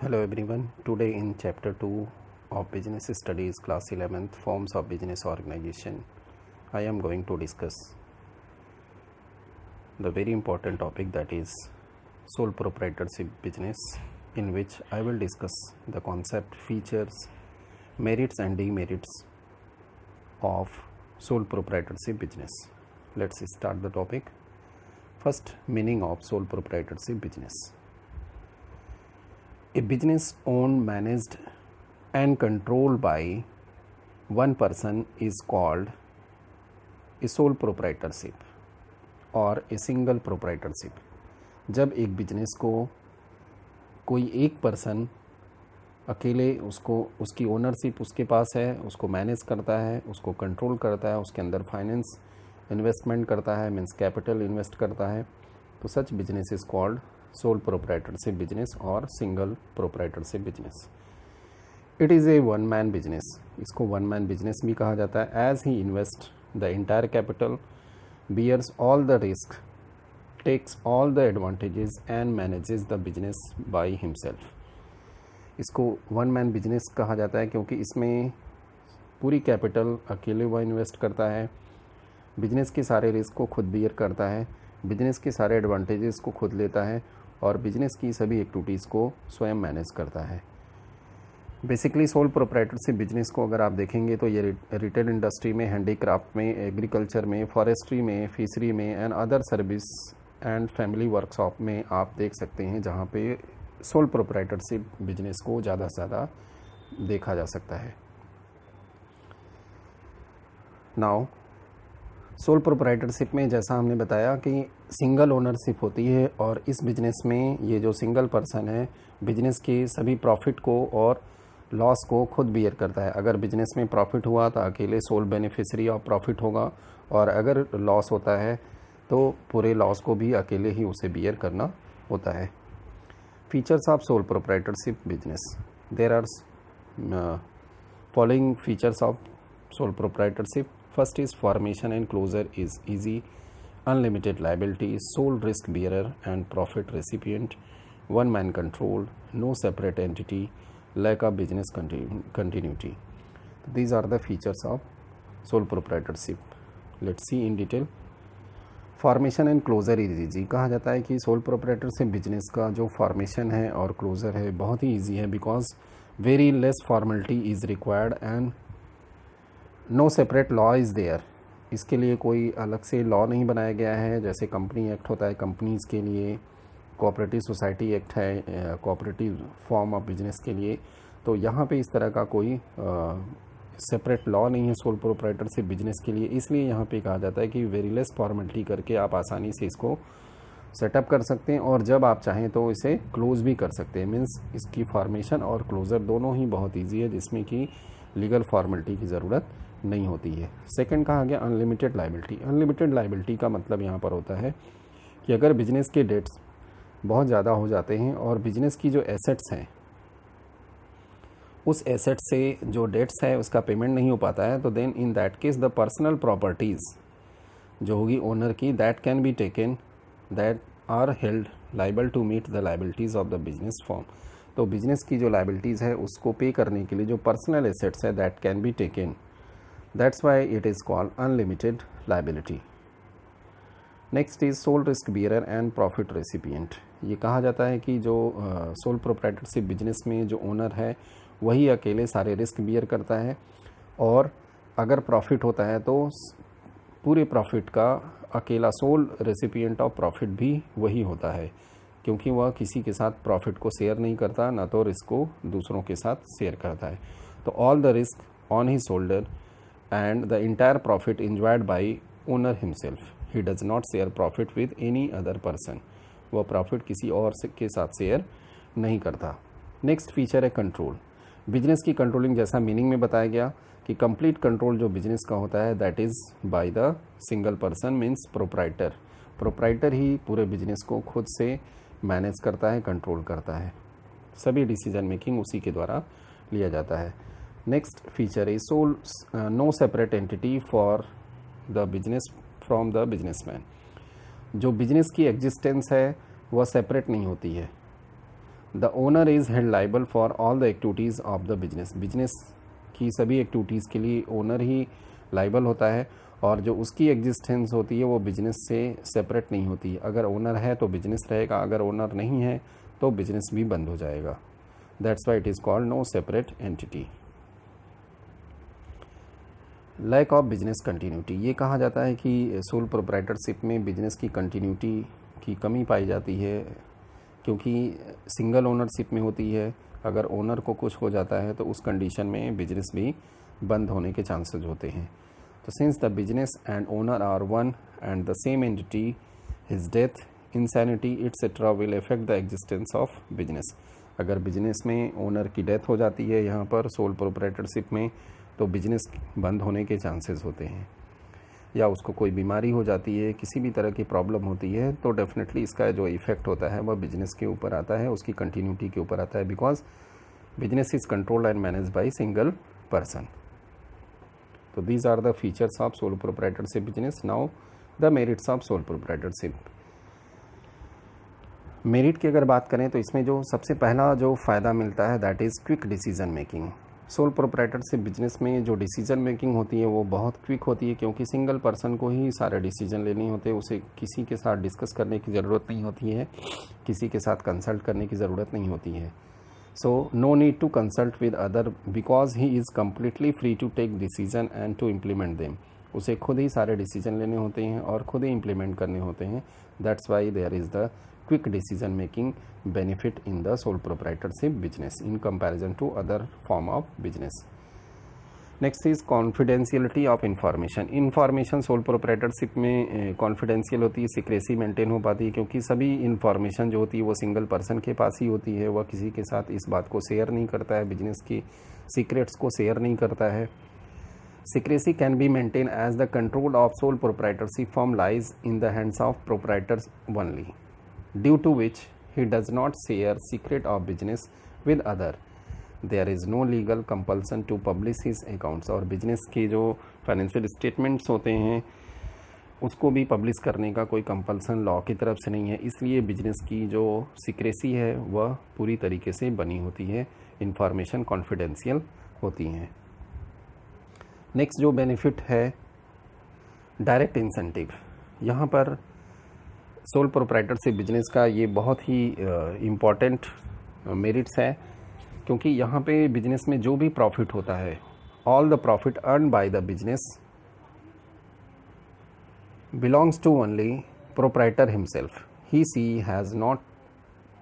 Hello everyone. Today in chapter 2 of business studies class 11th forms of business organization, I am going to discuss the very important topic, that is sole proprietorship business, in which I will discuss the concept, features, merits and demerits of sole proprietorship business. Let's start the topic. First, meaning of sole proprietorship business. A business owned, managed and controlled by one person is called a sole proprietorship और a single proprietorship. जब एक business को कोई एक person अकेले उसकी ownership उसके पास है, उसको मैनेज करता है, उसको कंट्रोल करता है, उसके अंदर फाइनेंस इन्वेस्टमेंट करता है, मीन्स कैपिटल इन्वेस्ट करता है, तो such business is called sole proprietorship business और single proprietorship business. It is a one man business. इसको one man business भी कहा जाता है. As he invests the entire capital, bears all the risk, takes all the advantages and manages the business by himself. इसको one man business कहा जाता है क्योंकि इसमें पूरी कैपिटल अकेले वह इन्वेस्ट करता है, बिजनेस के सारे रिस्क को खुद बियर करता है, बिजनेस के सारे एडवांटेजेस को खुद लेता है और बिजनेस की सभी एक्टिविटीज़ को स्वयं मैनेज करता है. बेसिकली सोल प्रोप्राइटरशिप बिजनेस को अगर आप देखेंगे तो ये रिटेल इंडस्ट्री में, हैंडीक्राफ्ट में, एग्रीकल्चर में, फॉरेस्ट्री में, फिशरी में and other service and family workshop में आप देख सकते हैं, जहाँ पे सोल प्रोप्राइटरशिप बिजनेस को ज़्यादा से ज़्यादा देखा जा सकता है. नाउ सोल प्रोप्राइटरशिप में जैसा हमने बताया कि सिंगल ओनरशिप होती है और इस बिज़नेस में ये जो सिंगल पर्सन है बिजनेस के सभी प्रॉफिट को और लॉस को खुद बियर करता है. अगर बिजनेस में प्रॉफिट हुआ तो अकेले सोल बेनिफिशियरी ऑफ प्रॉफिट होगा और अगर लॉस होता है तो पूरे लॉस को भी अकेले ही उसे बियर करना होता है. Features of sole proprietorship business. There are following features of sole proprietorship. First is formation and closure is easy, unlimited liability, sole risk bearer and profit recipient, one man control, no separate entity, lack of business continuity. These are the features of sole proprietorship. Let's see in detail. Formation and closure is easy. कहा जाता है कि sole proprietorship business का जो formation है और closure है बहुत ही ईजी है, because very less formality is required and no separate law is there. इसके लिए कोई अलग से लॉ नहीं बनाया गया है. जैसे कंपनी एक्ट होता है कंपनीज़ के लिए, कोऑपरेटिव सोसाइटी एक्ट है कोऑपरेटिव फॉर्म ऑफ बिजनेस के लिए, तो यहाँ पे इस तरह का कोई सेपरेट लॉ नहीं है सोल प्रोप्राइटरशिप बिजनेस के लिए. इसलिए यहाँ पे कहा जाता है कि वेरी लेस फॉर्मेलिटी करके आप आसानी से इसको सेटअप कर सकते हैं और जब आप चाहें तो इसे क्लोज भी कर सकते हैं. मीन्स इसकी फॉर्मेशन और क्लोज़र दोनों ही बहुत ईजी है, जिसमें कि लीगल फॉर्मेलिटी की ज़रूरत नहीं होती है. सेकंड कहा गया अनलिमिटेड लाइबिलिटी. अनलिमिटेड लाइबिलिटी का मतलब यहाँ पर होता है कि अगर बिजनेस के डेट्स बहुत ज़्यादा हो जाते हैं और बिजनेस की जो एसेट्स हैं उस एसेट से जो डेट्स है उसका पेमेंट नहीं हो पाता है, तो then in that case the personal properties जो होगी ओनर की, that can be taken, that are held liable to meet the liabilities of the business form. तो बिजनेस की जो लाइबिलिटीज़ है उसको पे करने के लिए जो पर्सनल एसेट्स है that can be taken. That's why it is called unlimited liability. Next is sole risk bearer and profit recipient. ये कहा जाता है कि जो सोल प्रोप्राइटरशिप बिजनेस में जो ओनर है वही अकेले सारे रिस्क बियर करता है और अगर प्रॉफिट होता है तो पूरे प्रॉफिट का अकेला सोल रेसिपिएंट ऑफ प्रॉफिट भी वही होता है, क्योंकि वह किसी के साथ प्रॉफिट को शेयर नहीं करता, ना तो रिस्क को दूसरों के साथ शेयर करता है. तो all the risk on he shoulder and the entire profit enjoyed by owner himself. He does not share profit with any other person. वह प्रॉफिट किसी और के साथ शेयर नहीं करता. नेक्स्ट फीचर है कंट्रोल. बिजनेस की कंट्रोलिंग जैसा मीनिंग में बताया गया कि कंप्लीट कंट्रोल जो बिजनेस का होता है that is by the single person, means proprietor. Proprietor ही पूरे बिजनेस को खुद से मैनेज करता है, कंट्रोल करता है. सभी डिसीजन मेकिंग उसी के द्वारा लिया जाता है. Next feature is no separate entity for the business from the businessman. जो बिजनेस की एग्जिस्टेंस है वह सेपरेट नहीं होती है the owner is held liable for all the activities of the business. Business की सभी एक्टिविटीज़ के लिए ओनर ही लाइबल होता है, और जो उसकी एग्जिस्टेंस होती है वो बिजनेस से सेपरेट नहीं होती। अगर ओनर है तो बिजनेस रहेगा, अगर ओनर नहीं है तो बिजनेस भी बंद हो जाएगा। That's why it is called no separate entity. Lack of business continuity, ये कहा जाता है कि सोल प्रोप्राइटरशिप में बिजनेस की कंटिन्यूटी की कमी पाई जाती है, क्योंकि सिंगल ओनरशिप में होती है। अगर ओनर को कुछ हो जाता है तो उस कंडीशन में बिजनेस भी बंद होने के चांसेस होते हैं। तो since the business and owner are one and the same entity, his death, insanity etcetera will affect the existence of business. अगर बिजनेस में ओनर की डेथ हो जाती है यहाँ पर सोल प्रोप्राइटरशिप में, तो बिजनेस बंद होने के चांसेस होते हैं। या उसको कोई बीमारी हो जाती है, किसी भी तरह की प्रॉब्लम होती है, तो डेफिनेटली इसका जो इफ़ेक्ट होता है वह बिजनेस के ऊपर आता है, उसकी कंटिन्यूटी के ऊपर आता है, because business is controlled and manage by single person. तो these are the features of sole proprietorship business. Now the merits of sole proprietorship. Merit की अगर बात करें तो इसमें जो सबसे पहला जो फ़ायदा मिलता है that is quick decision making. Soul proprietorship business में जो डिसीजन मेकिंग होती है वो बहुत क्विक होती है, क्योंकि सिंगल पर्सन को ही सारे डिसीजन लेने होते हैं। उसे किसी के साथ डिस्कस करने की ज़रूरत नहीं होती है, किसी के साथ कंसल्ट करने की ज़रूरत नहीं होती है। So no need to consult with other because he is completely free to take decision and to implement them. उसे खुद ही सारे डिसीजन लेने होते हैं और खुद ही इम्प्लीमेंट करने होते हैं। That's why there is the quick decision making benefit in the sole proprietorship business in comparison to other form of business. Next is confidentiality of information. Information soul proprietorship में confidential होती है, secrecy maintain हो पाती है, क्योंकि सभी information जो होती है वो सिंगल पर्सन के पास ही होती है। वह किसी के साथ इस बात को शेयर नहीं करता है, बिजनेस की सीक्रेट्स को शेयर नहीं करता है। Secrecy can be maintained as the control of sole proprietorship firm lies in the hands of proprietors only, due to which he does not share secret of business with other. There is no legal compulsion to publish his accounts. और business के जो financial statements होते हैं उसको भी publish करने का कोई कंपल्सन लॉ की तरफ से नहीं है, इसलिए बिजनेस की जो सीक्रेसी है वह पूरी तरीके से बनी होती है, इंफॉर्मेशन कॉन्फिडेंशियल होती हैं। नेक्स्ट जो बेनिफिट है डायरेक्ट इंसेंटिव। यहाँ पर सोल प्रोप्राइटरशिप बिजनेस का ये बहुत ही इम्पॉर्टेंट मेरिट्स है, क्योंकि यहाँ पे बिजनेस में जो भी प्रॉफिट होता है, all the profit earn by the business belongs to only proprietor himself. He she has not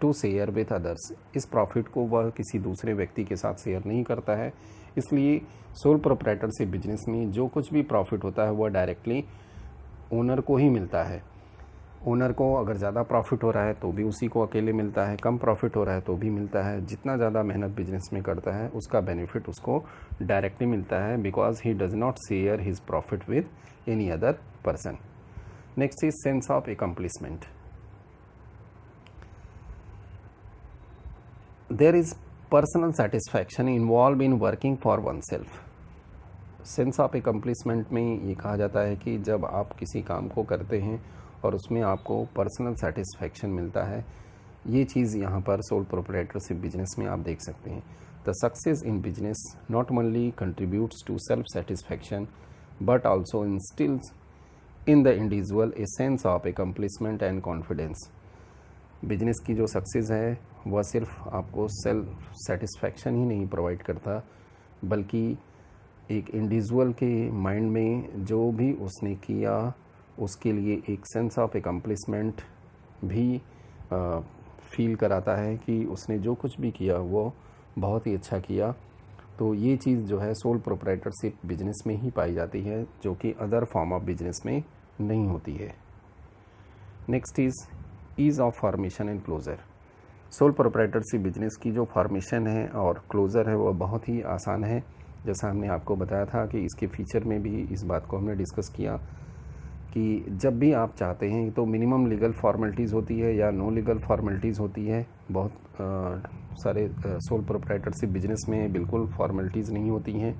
to share with others. इस प्रॉफिट को वह किसी दूसरे व्यक्ति के साथ शेयर नहीं करता है, इसलिए सोल प्रोप्राइटरशिप बिजनेस में जो कुछ भी प्रॉफिट होता है वह डायरेक्टली ओनर को ही मिलता है। ओनर को अगर ज़्यादा प्रॉफिट हो रहा है तो भी उसी को अकेले मिलता है, कम प्रॉफिट हो रहा है तो भी मिलता है। जितना ज़्यादा मेहनत बिजनेस में करता है उसका बेनिफिट उसको डायरेक्टली मिलता है, because he does not share his profit with any other person. Next is sense of accomplishment. There is personal satisfaction involve in working for oneself. Sense of accomplishment में ये कहा जाता है कि जब आप किसी काम को करते हैं और उसमें आपको पर्सनल सेटिस्फैक्शन मिलता है, ये चीज़ यहाँ पर सोल प्रोप्राइटरशिप बिजनेस में आप देख सकते हैं। The success in business not only contributes to self satisfaction but also instils in the individual a sense of accomplishment and confidence. Business की जो सक्सेस है वह सिर्फ आपको सेल्फ सेटिस्फैक्शन ही नहीं प्रोवाइड करता, बल्कि एक इंडिविजुअल के माइंड में जो भी उसने किया उसके लिए एक सेंस ऑफ एकम्प्लिशमेंट भी फील कराता है कि उसने जो कुछ भी किया वो बहुत ही अच्छा किया। तो ये चीज़ जो है सोल प्रोप्राइटरशिप बिजनेस में ही पाई जाती है, जो कि अदर फॉर्म ऑफ बिजनेस में नहीं होती है। Next is ease of formation and closure. Sole proprietorship business की जो फॉर्मेशन है और क्लोज़र है वो बहुत ही आसान है। जैसा हमने आपको बताया था कि इसके फीचर में भी इस बात को हमने डिस्कस किया कि जब भी आप चाहते हैं तो मिनिमम लीगल फॉर्मेलिटीज़ होती है या नो लीगल फॉर्मेलिटीज़ होती है। बहुत सारे सोल प्रोप्राइटरशिप बिजनेस में बिल्कुल फॉर्मेलिटीज़ नहीं होती हैं,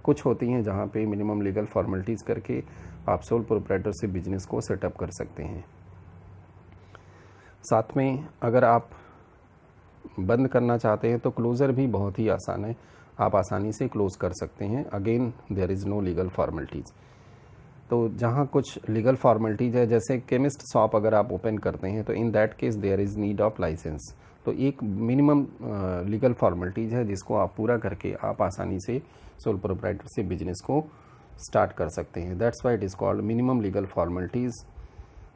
कुछ होती हैं जहाँ पे मिनिमम लीगल फॉर्मेलिटीज़ करके आप सोल प्रोप्राइटरशिप बिजनेस को सेटअप कर सकते हैं। साथ में अगर आप बंद करना चाहते हैं तो क्लोज़र भी बहुत ही आसान है, आप आसानी से क्लोज़ कर सकते हैं। Again there is no legal formalities. तो जहाँ कुछ लीगल फॉर्मेलिटीज़ है, जैसे केमिस्ट शॉप अगर आप ओपन करते हैं तो in that case there is need of licence. तो एक मिनिमम लीगल फॉर्मेलिटीज़ है जिसको आप पूरा करके आप आसानी से सोल प्रोप्राइटरशिप बिजनेस को स्टार्ट कर सकते हैं। That's why it is called minimum legal formalities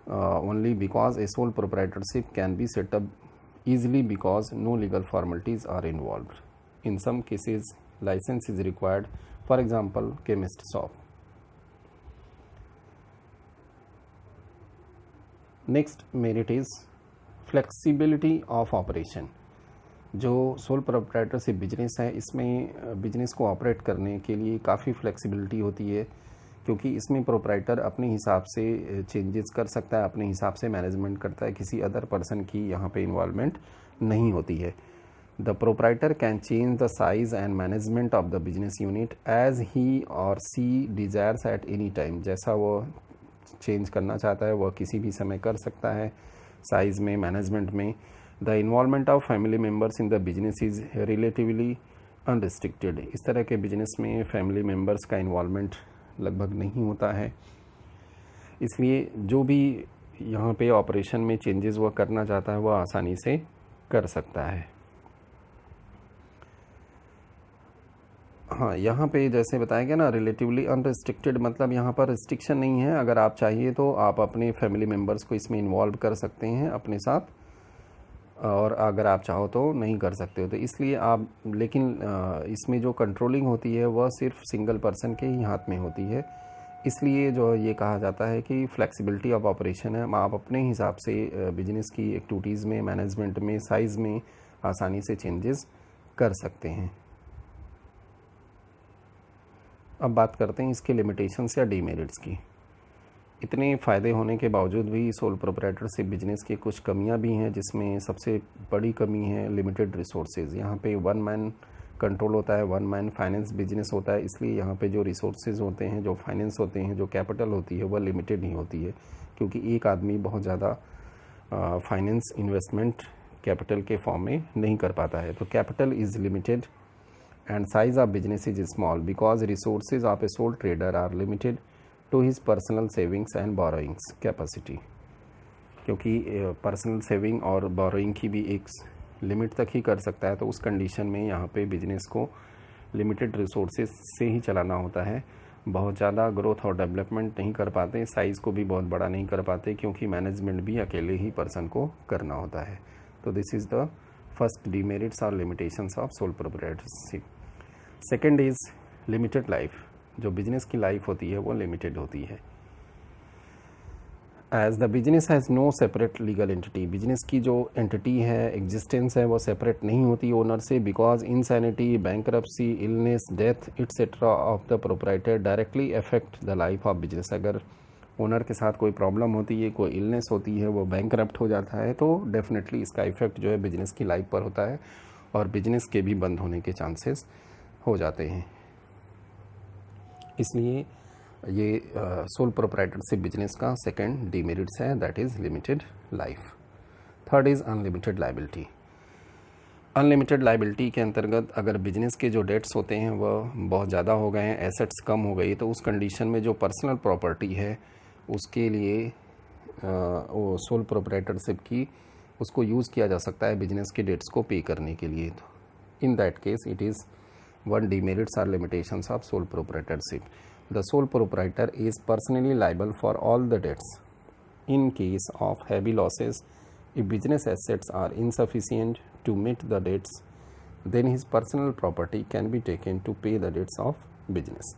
only because a sole proprietorship can be set up easily because no legal formalities are involved. In some cases, license is required, for example, chemist shop. Next merit is flexibility of operation. जो soul proprietorship business है इसमें business को operate करने के लिए काफ़ी flexibility होती है, क्योंकि इसमें प्रोप्राइटर अपने हिसाब से चेंजेस कर सकता है, अपने हिसाब से मैनेजमेंट करता है, किसी अदर पर्सन की यहाँ पे इन्वॉल्वमेंट नहीं होती है। The proprietor can change the size and management of the business unit as he और she desires at any time. जैसा वो चेंज करना चाहता है वह किसी भी समय कर सकता है, साइज़ में, मैनेजमेंट में। The involvement of family members in the business is relatively unrestricted. इस तरह के बिजनेस में फैमिली मेम्बर्स का इन्वॉल्वमेंट लगभग नहीं होता है, इसलिए जो भी यहाँ पे ऑपरेशन में चेंजेस वह करना चाहता है वह आसानी से कर सकता है। हाँ, यहाँ पे जैसे बताया गया ना, रिलेटिवली अनरिस्ट्रिक्टेड मतलब यहाँ पर रिस्ट्रिक्शन नहीं है। अगर आप चाहिए तो आप अपने फैमिली मेम्बर्स को इसमें इन्वॉल्व कर सकते हैं अपने साथ, और अगर आप चाहो तो नहीं कर सकते हो। तो इसलिए आप, लेकिन इसमें जो कंट्रोलिंग होती है वह सिर्फ सिंगल पर्सन के ही हाथ में होती है। इसलिए जो ये कहा जाता है कि फ्लेक्सिबिलिटी ऑफ ऑपरेशन है, आप अपने हिसाब से बिजनेस की एक्टिविटीज़ में, मैनेजमेंट में, साइज़ में आसानी से चेंजेस कर सकते हैं। अब बात करते हैं इसके लिमिटेशंस या डीमेरिट्स की। इतने फ़ायदे होने के बावजूद भी सोल प्रोप्राइटरशिप बिजनेस की कुछ कमियां भी हैं, जिसमें सबसे बड़ी कमी है लिमिटेड रिसोर्सेज। यहाँ पे वन मैन कंट्रोल होता है, वन मैन फाइनेंस बिजनेस होता है, इसलिए यहाँ पे जो रिसोर्सेज होते हैं, जो फाइनेंस होते हैं, जो कैपिटल होती है वह लिमिटेड ही होती है, क्योंकि एक आदमी बहुत ज़्यादा फाइनेंस इन्वेस्टमेंट कैपिटल के फॉर्म में नहीं कर पाता है। तो capital is limited and size of business is small because resources of a sole trader are limited to his personal savings and borrowings capacity। क्योंकि पर्सनल सेविंग और बोरोइंग की भी एक लिमिट तक ही कर सकता है, तो उस कंडीशन में यहाँ पे बिजनेस को लिमिटेड रिसोर्सेज से ही चलाना होता है। बहुत ज़्यादा ग्रोथ और डेवलपमेंट नहीं कर पाते, साइज़ को भी बहुत बड़ा नहीं कर पाते, क्योंकि मैनेजमेंट भी अकेले ही पर्सन को करना होता है। तो this is the first demerits और limitations of sole proprietorship. Second is limited life. जो बिजनेस की लाइफ होती है वो लिमिटेड होती है। As the business has no separate legal entity. Business की जो एंटिटी है, एग्जिस्टेंस है, वो सेपरेट नहीं होती ओनर से, because insanity, bankruptcy, illness, death etcetera of the proprietor directly affect the life of business. अगर ओनर के साथ कोई प्रॉब्लम होती है, कोई इलनेस होती है, वो बैंकरप्ट हो जाता है, तो डेफिनेटली इसका इफेक्ट जो है बिजनेस की लाइफ पर होता है और बिजनेस के भी बंद होने के चांसेस हो जाते हैं। इसलिए ये सोल प्रोप्राइटरशिप बिजनेस का सेकंड डीमेरिट्स है, that is limited life. Third is unlimited liability. Unlimited liability के अंतर्गत अगर बिजनेस के जो डेट्स होते हैं वह बहुत ज़्यादा हो गए हैं, एसेट्स कम हो गई, तो उस कंडीशन में जो पर्सनल प्रॉपर्टी है उसके लिए वो सोल प्रोप्राइटरशिप की उसको यूज़ किया जा सकता है बिजनेस के डेट्स को पे करने के लिए। तो in that case it is one demerits or limitations of sole proprietorship. The sole proprietor is personally liable for all the debts. In case of heavy losses, if business assets are insufficient to meet the debts, then his personal property can be taken to pay the debts of business.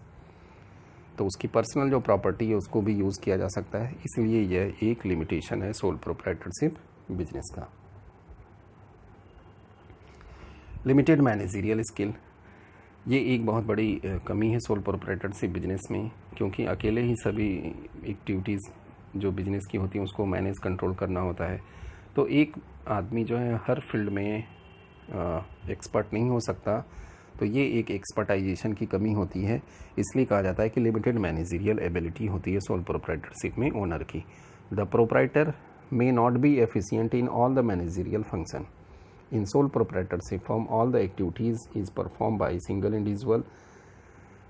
तो उसकी personal जो property है उसको भी use किया जा सकता है, इसलिए यह एक लिमिटेशन है सोल प्रोप्राइटरशिप बिजनेस का। लिमिटेड मैनेजरियल स्किल, ये एक बहुत बड़ी कमी है सोल प्रोप्राइटरशिप बिजनेस में, क्योंकि अकेले ही सभी एक्टिविटीज़ जो बिजनेस की होती हैं उसको मैनेज कंट्रोल करना होता है। तो एक आदमी जो है हर फील्ड में एक्सपर्ट नहीं हो सकता, तो ये एक एक्सपर्टाइजेशन की कमी होती है। इसलिए कहा जाता है कि लिमिटेड मैनेजरियल एबिलिटी होती है सोल प्रोप्राइटरशिप में ओनर की। The proprietor may not be efficient in all the managerial function. In sole proprietorship firm, all the activities is performed by single individual.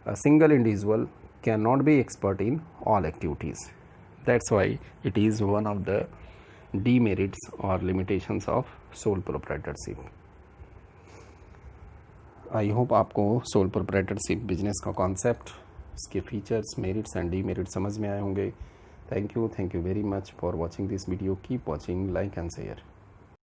A single individual cannot be expert in all activities. That's why it is one of the demerits or limitations of sole proprietorship. I hope आपको soul proprietorship business का concept, इसके features, merits and demerits समझ में आए होंगे. Thank you very much for watching this video. Keep watching, like and share.